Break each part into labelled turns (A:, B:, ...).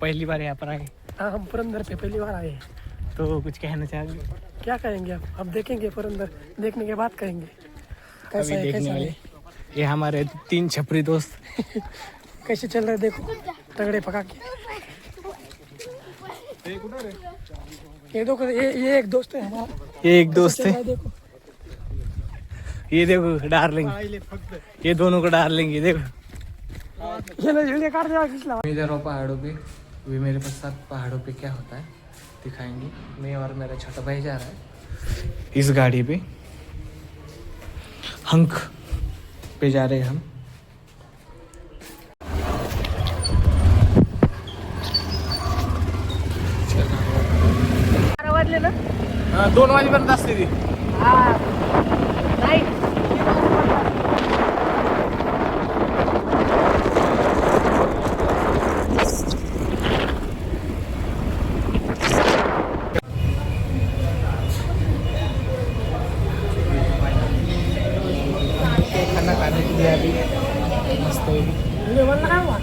A: पहली बार यहाँ पर आए।
B: हाँ, हम पुरंदर पे पहली बार आए।
A: तो कुछ कहना चाहेंगे?
B: क्या कहेंगे अब देखेंगे पुरंदर, देखने के बाद कहेंगे कैसा
A: अभी
B: है
A: देखने
B: कैसा
A: वाले।
B: नहीं।
A: ये हमारे 3 छपरी दोस्त।
B: कैसे चल रहे देखो, तगड़े पका के। ये देखो, ये एक दोस्त है हमारा।
A: ये एक दोस्त
B: चल
A: है।
B: रहा देखो।
A: ये देखो डार्लिंग, ये दोनों को डार्लिंग। ये देखो
B: ये लो वीडियो काट दे खींच
A: इधर हो पहाड़ों पे। अभी मेरे पास साथ पहाड़ों पे क्या होता है दिखाएंगे। मैं और मेरा छोटा भाई जा रहा है इस गाड़ी पे। हंक पे जा रहे हैं हम।
B: 12 वाजले ना?
A: 2 वाजेपर्यंत असते ती.
B: नाही
A: खाना खाने के लिए अभी मस्त है.
B: व्हिडिओ बनला काय मग?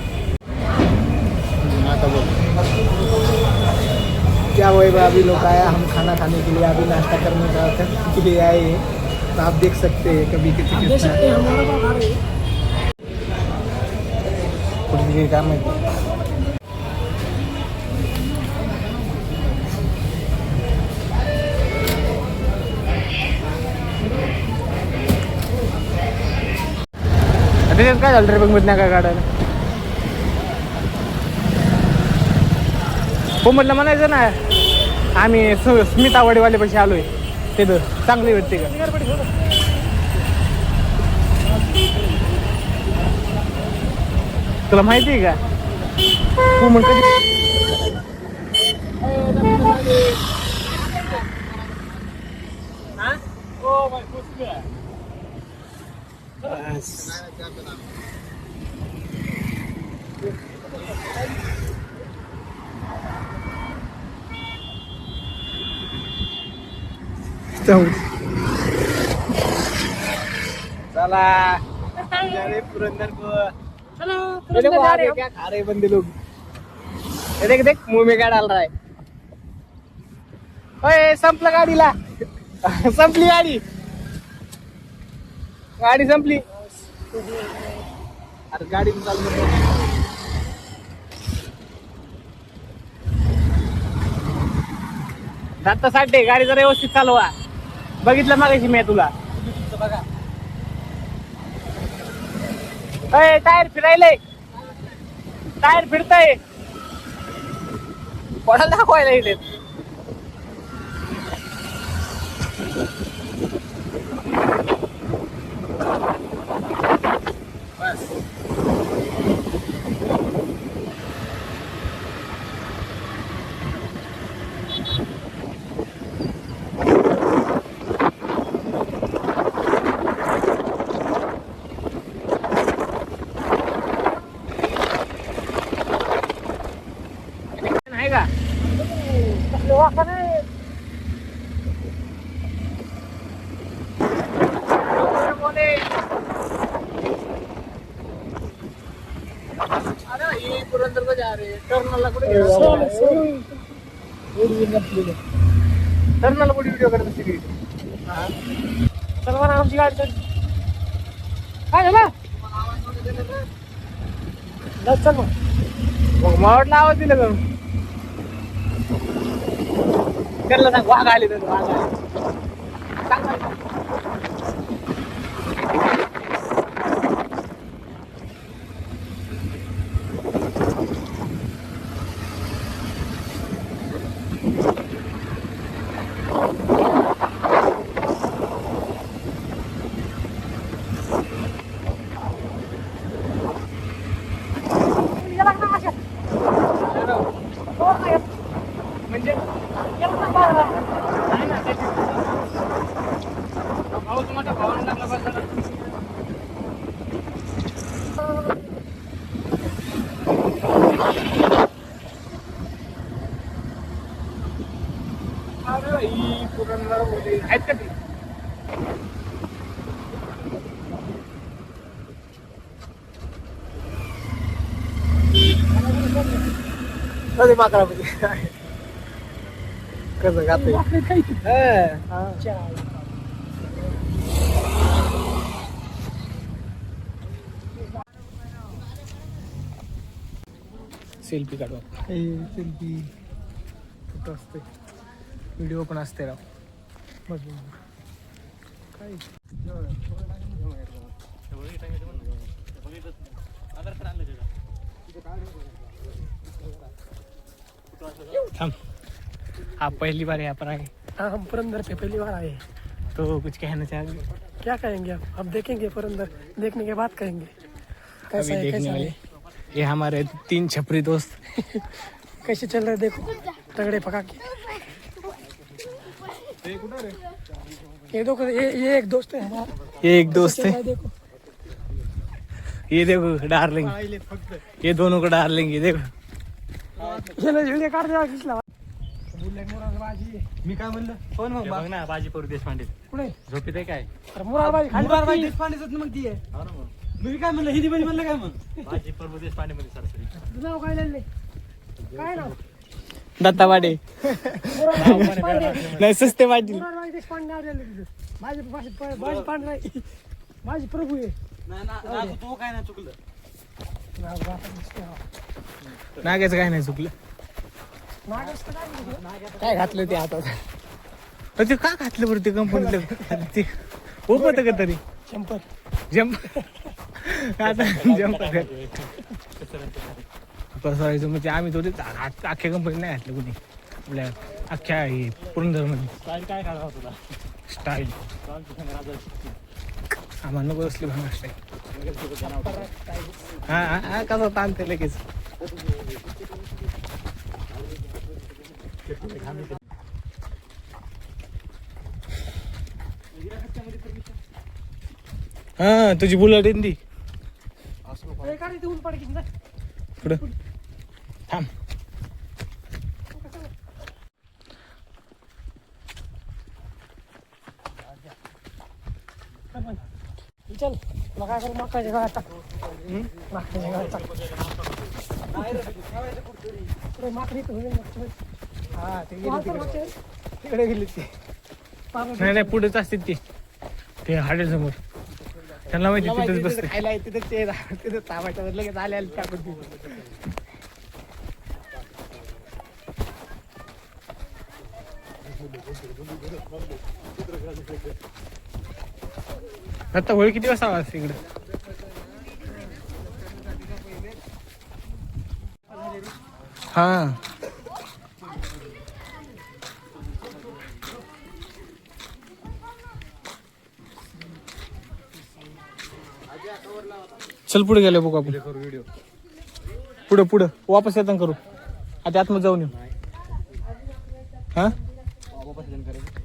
A: आता बोल क्या हुआ भाई? अभी लोग आया, हम खाना खाने के लिए अभी नाश्ता करने के लिए आए हैं। तो आप देख सकते हैं कभी किसी
B: देख सकते हैं हम लोग खा रहे हैं।
A: कुछ काम है। त्याच्यात काय झालं रे बघ मधल्या काय काढायला? हो म्हटलं म्हणायचं ना आम्ही स्मिता वडेवाले पैसे आलोय तिथं चांगली भेटते का? तुला माहिती आहे का? तू म्हण कधी चला पुरंदर को
B: पुरंदर जा रहे हैं हम।
A: क्या खा रहे बंदे लोग? ये देख देख मुंह में क्या डाल रहा है. ओए संपलं गाडीला. संपली गाडी. गाडी संपली. अरे गाडी चालू जाता साठे गाडी जरा व्यवस्थित चालवा. बघितलं मागायची मी तुला. बघा टायर फिरायलंय. टायर फिरतय. कोणाला दाखवायला इथे? आहे का? अरे ये पुरंदर को जा रहे हैं. टर्नलला कुठे टर्नलला कुठे व्हिडिओ करत असते?
B: चल बरं आमची गाडी चल. काय झालं? चल मग
A: मावडला आवाज दिला का? त्याला सांग वाघ आले तर वाघ आले. म्हणजे भाऊ तुम्हाला भावानं लागला बस. अरे भाई पुरंदर मध्ये आहेत का ते? अरे माकडामध्ये कसं गाते सेल्फी काढवा सेल्फी फोटो असते व्हिडिओ पण असते राव बस काय थांब आप पहली बार यहाँ पर आए
B: हाँ हम पुरंदर पे पहली बार आए हैं।
A: तो कुछ कहना चाहेंगे
B: क्या कहेंगे अब देखेंगे पुरंदर देखने के बाद कहेंगे कैसा
A: अभी
B: है
A: देखने
B: कैसा
A: वाले
B: नहीं
A: ये हमारे 3 छपरी दोस्त
B: कैसे चल रहे हैं, देखो तगड़े पका के ये देखो ये एक दोस्त है हमारा
A: ये एक दोस्त
B: चल रहा
A: है
B: है, देखो
A: ये देखो डार्लिंग ये दोनों को डार्लिंग ये देखो
B: ये लो व्हिडिओ काढ देवा किसला बुलेट मुरारबाजी
C: मी काय म्हणलं कोण मग
A: बघ ना बाजी परू देशपांडे
B: पुढे
A: झोपीत आहे काय
B: अरे मुरारबाजी खाली
C: मुरारबाई
B: बसती.
C: देशपांडेच मग ती आहे मी काय म्हणलं हिंदी मध्ये म्हणलं काय मग
A: बाजी परू देशपांडे मध्ये सरासरी
B: तुझं नाव काय लिहिलंय काय नाव
A: दत्तावाडे
B: मुरारबाजी देशपांडे.
A: नाही सस्ते पाटील
B: मुरारबाजी देशपांडे नाव लिहिलंय तुझं माझी पांढरा नाही माझी प्रभू आहे
C: ना तू काय ना चुकलं
B: नाव बापा दिसतोय हा.
A: नागायचं काय नाही चुकलं
B: नाग असतं काय तुझं?
A: काय घातलं ते हातात ते का घातलं बरं ते कंपनीतलं ते होत का तरी
B: चंपल
A: जम्प आता जम्प पसरायचं म्हणजे आम्ही थोडी अख्ख्या कंपनी नाही घातलं कुणी आपल्या अख्ख्या हे पुरंदरमध्ये
C: काय काय काढा तुला
A: स्टाईल आम्हाला नको असली भांगा स्टाईल हा हा कसा ताणते लगेच हा तुझी बुलेट इंदी
B: अरे का रे, ते ऊन पडकीन जा.
A: पुढं थांब
B: चल तुला काय करू मकाच्या गावात टाक मकाच्या गावात टाक पुढे माकडी तर होईल मागच्या वेळेस.
A: हा ते
B: तू आलता मागच्या वेळेस?
A: तिकडे गेली ते
B: पार्लर
A: नाही नाही पुढेच असते ते हाडे समोर त्यांना माहिती तिथेच बसते
C: खायला तिथे ते तिथे ताबाच्या लगेच आले आले टाकून
A: आता होळी किती वाजता आवाज इकडे हा चल पुढे गेले बघू आपण
C: व्हिडिओ
A: पुढं पुढं वापस येताना करू आता आतमध्ये जाऊन येऊ हा
C: वापस करायचं